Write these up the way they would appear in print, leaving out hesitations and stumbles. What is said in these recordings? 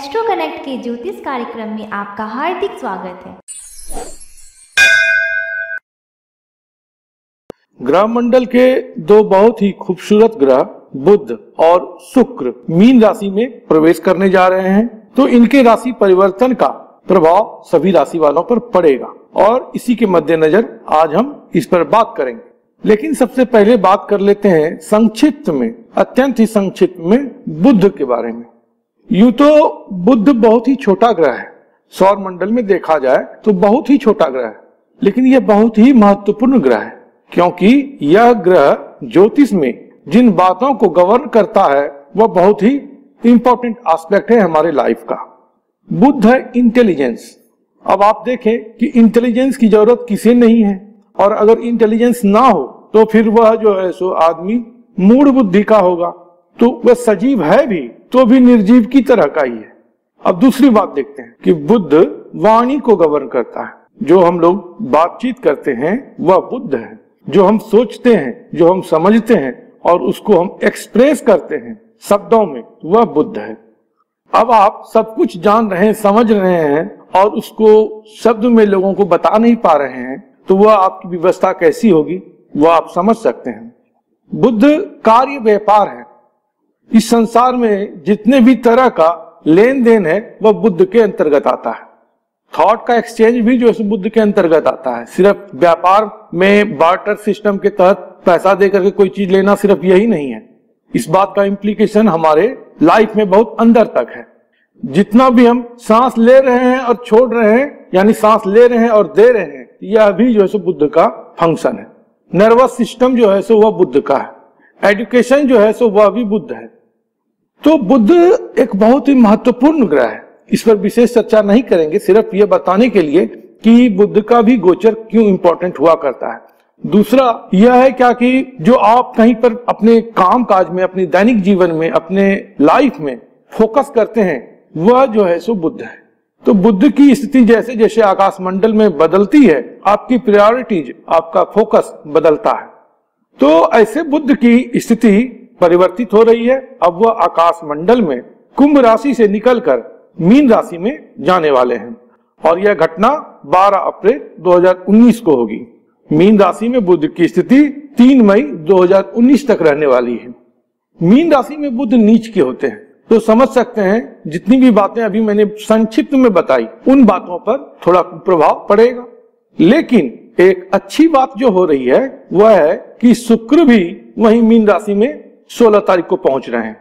Astro connect के ज्योतिष कार्यक्रम में आपका हार्दिक स्वागत है। ग्रह मंडल के दो बहुत ही खूबसूरत ग्रह बुध और शुक्र मीन राशि में प्रवेश करने जा रहे हैं, तो इनके राशि परिवर्तन का प्रभाव सभी राशि वालों पर पड़ेगा और इसी के मद्देनजर आज हम इस पर बात करेंगे। लेकिन सबसे पहले बात कर लेते हैं संक्षिप्त में, अत्यंत ही संक्षिप्त में बुध के बारे में। यूं तो बुध बहुत ही छोटा ग्रह है, सौर मंडल में देखा जाए तो बहुत ही छोटा ग्रह है, लेकिन यह बहुत ही महत्वपूर्ण ग्रह है क्योंकि यह ग्रह ज्योतिष में जिन बातों को गवर्न करता है वह बहुत ही इंपॉर्टेंट एस्पेक्ट है हमारे लाइफ का। बुध है इंटेलिजेंस। अब आप देखें कि इंटेलिजेंस की जरूरत किसे नहीं है, और अगर इंटेलिजेंस ना हो तो फिर वह जो है सो आदमी मूढ़ बुद्धि का होगा, तो वह सजीव है भी तो भी निर्जीव की तरह का ही है। अब दूसरी बात देखते हैं कि बुध वाणी को गवर्न करता है। जो हम लोग बातचीत करते हैं वह बुध है। जो हम सोचते हैं, जो हम समझते हैं और उसको हम एक्सप्रेस करते हैं शब्दों में, वह बुध है। अब आप सब कुछ जान रहे हैं, समझ रहे हैं और उसको शब्द में लोगों को बता नहीं पा रहे हैं, तो वह आपकी व्यवस्था कैसी होगी वह आप समझ सकते हैं। बुध कार्य व्यापार है। इस संसार में जितने भी तरह का लेन देन है वह बुध के अंतर्गत आता है। थॉट का एक्सचेंज भी जो है बुध के अंतर्गत आता है। सिर्फ व्यापार में बार्टर सिस्टम के तहत पैसा देकर के कोई चीज लेना सिर्फ यही नहीं है, इस बात का इम्प्लीकेशन हमारे लाइफ में बहुत अंदर तक है। जितना भी हम सांस ले रहे हैं और छोड़ रहे हैं, यानी सांस ले रहे हैं और दे रहे हैं, यह भी जो है सो बुध का फंक्शन है। नर्वस सिस्टम जो है सो वह बुध का है। एजुकेशन जो है सो वह भी बुध है। तो बुध एक बहुत ही महत्वपूर्ण ग्रह है। इस पर विशेष चर्चा नहीं करेंगे, सिर्फ यह बताने के लिए कि बुध का भी गोचर क्यों इंपॉर्टेंट हुआ करता है। दूसरा यह है क्या कि जो आप कहीं पर अपने काम काज में, अपने दैनिक जीवन में, अपने लाइफ में फोकस करते हैं वह जो है सो बुध है। तो बुध की स्थिति जैसे जैसे आकाश मंडल में बदलती है, आपकी प्रायोरिटीज, आपका फोकस बदलता है। तो ऐसे बुध की स्थिति परिवर्तित हो रही है। अब वह आकाश मंडल में कुंभ राशि से निकलकर मीन राशि में जाने वाले हैं और यह घटना 12 अप्रैल 2019 को होगी। मीन राशि में बुध की स्थिति 3 मई 2019 तक रहने वाली है। मीन राशि में बुध नीच के होते हैं, तो समझ सकते हैं जितनी भी बातें अभी मैंने संक्षिप्त में बताई उन बातों पर थोड़ा प्रभाव पड़ेगा। लेकिन एक अच्छी बात जो हो रही है वह है कि शुक्र भी वही मीन राशि में 16 तारीख को पहुंच रहे हैं।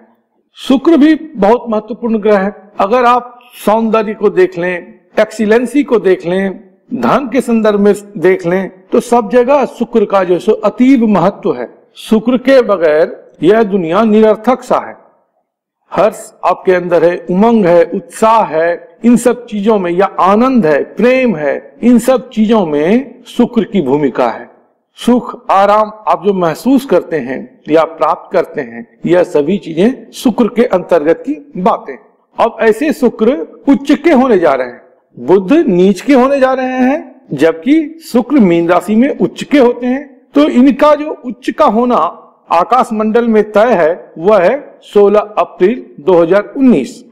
शुक्र भी बहुत महत्वपूर्ण ग्रह है। अगर आप सौंदर्य को देख लें, एक्सीलेंसी को देख लें, धन के संदर्भ में देख लें, तो सब जगह शुक्र का जो है अतीब महत्व है। शुक्र के बगैर यह दुनिया निरर्थक सा है। हर्ष आपके अंदर है, उमंग है, उत्साह है, इन सब चीजों में, या आनंद है, प्रेम है, इन सब चीजों में शुक्र की भूमिका है। सुख आराम आप जो महसूस करते हैं या प्राप्त करते हैं, यह सभी चीजें शुक्र के अंतर्गत की बातें। अब ऐसे शुक्र उच्च के होने जा रहे हैं, बुध नीच के होने जा रहे हैं, जबकि शुक्र मीन राशि में उच्च के होते हैं। तो इनका जो उच्च का होना आकाश मंडल में तय है वह है 16 अप्रैल 2019।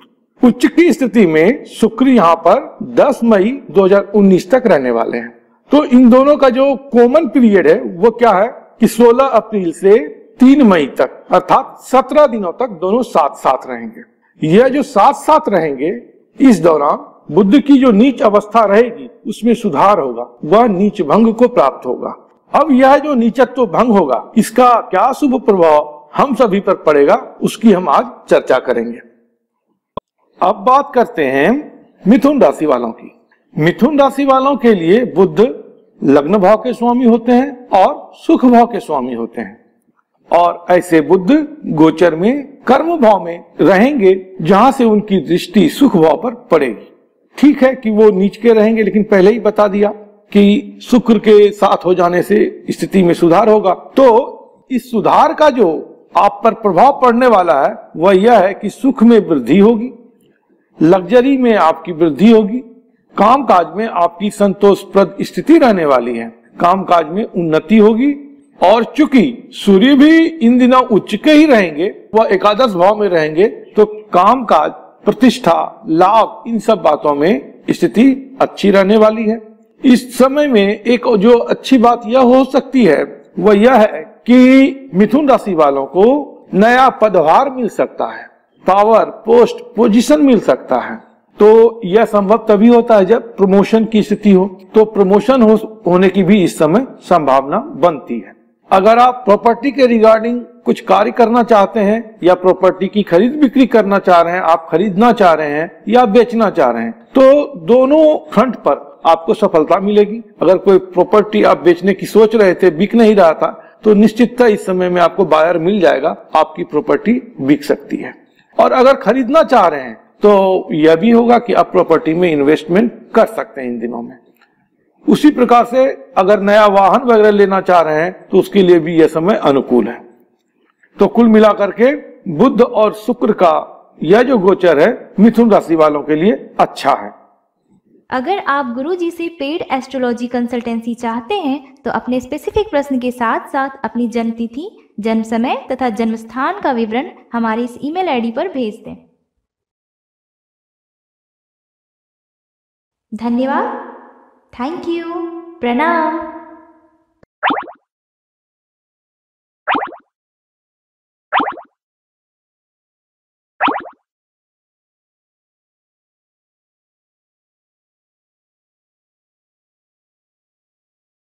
उच्च की स्थिति में शुक्र यहाँ पर 10 मई 2019 तक रहने वाले हैं। तो इन दोनों का जो कॉमन पीरियड है वो क्या है कि 16 अप्रैल से 3 मई तक, अर्थात 17 दिनों तक दोनों साथ साथ रहेंगे। यह जो साथ साथ रहेंगे, इस दौरान बुध की जो नीच अवस्था रहेगी उसमें सुधार होगा, वह नीच भंग को प्राप्त होगा। अब यह जो नीचत्व भंग होगा, इसका क्या शुभ प्रभाव हम सभी पर पड़ेगा उसकी हम आज चर्चा करेंगे। अब बात करते हैं मिथुन राशि वालों की। मिथुन राशि वालों के लिए बुध लग्न भाव के स्वामी होते हैं और सुख भाव के स्वामी होते हैं, और ऐसे बुध गोचर में कर्म भाव में रहेंगे जहां से उनकी दृष्टि सुख भाव पर पड़ेगी। ठीक है कि वो नीच के रहेंगे, लेकिन पहले ही बता दिया कि शुक्र के साथ हो जाने से स्थिति में सुधार होगा। तो इस सुधार का जो आप पर प्रभाव पड़ने वाला है वह यह है कि सुख में वृद्धि होगी, लग्जरी में आपकी वृद्धि होगी, कामकाज में आपकी संतोषप्रद स्थिति रहने वाली है, कामकाज में उन्नति होगी। और चूंकि सूर्य भी इन दिनों उच्च के ही रहेंगे, वह एकादश भाव में रहेंगे, तो कामकाज प्रतिष्ठा, लाभ, इन सब बातों में स्थिति अच्छी रहने वाली है। इस समय में एक जो अच्छी बात यह हो सकती है वह यह है कि मिथुन राशि वालों को नया पदभार मिल सकता है, पावर, पोस्ट, पोजीशन मिल सकता है। तो यह संभव तभी होता है जब प्रमोशन की स्थिति हो, तो प्रमोशन होने की भी इस समय संभावना बनती है। अगर आप प्रॉपर्टी के रिगार्डिंग कुछ कार्य करना चाहते हैं या प्रॉपर्टी की खरीद बिक्री करना चाह रहे हैं, आप खरीदना चाह रहे हैं या बेचना चाह रहे हैं, तो दोनों फ्रंट पर आपको सफलता मिलेगी। अगर कोई प्रॉपर्टी आप बेचने की सोच रहे थे, बिक नहीं रहा था, तो निश्चितता इस समय में आपको बायर मिल जाएगा, आपकी प्रॉपर्टी बिक सकती है। और अगर खरीदना चाह रहे हैं तो यह भी होगा कि आप प्रॉपर्टी में इन्वेस्टमेंट कर सकते हैं इन दिनों में। उसी प्रकार से अगर नया वाहन वगैरह लेना चाह रहे हैं तो उसके लिए भी यह समय अनुकूल है। तो कुल मिलाकर के बुध और शुक्र का यह जो गोचर है मिथुन राशि वालों के लिए अच्छा है। अगर आप गुरुजी से पेड एस्ट्रोलॉजी कंसल्टेंसी चाहते हैं तो अपने स्पेसिफिक प्रश्न के साथ साथ अपनी जन्म तिथि, जन्म समय तथा जन्म स्थान का विवरण हमारे इस ईमेल आईडी पर भेज दें। धन्यवाद। Thank you. प्रणाम।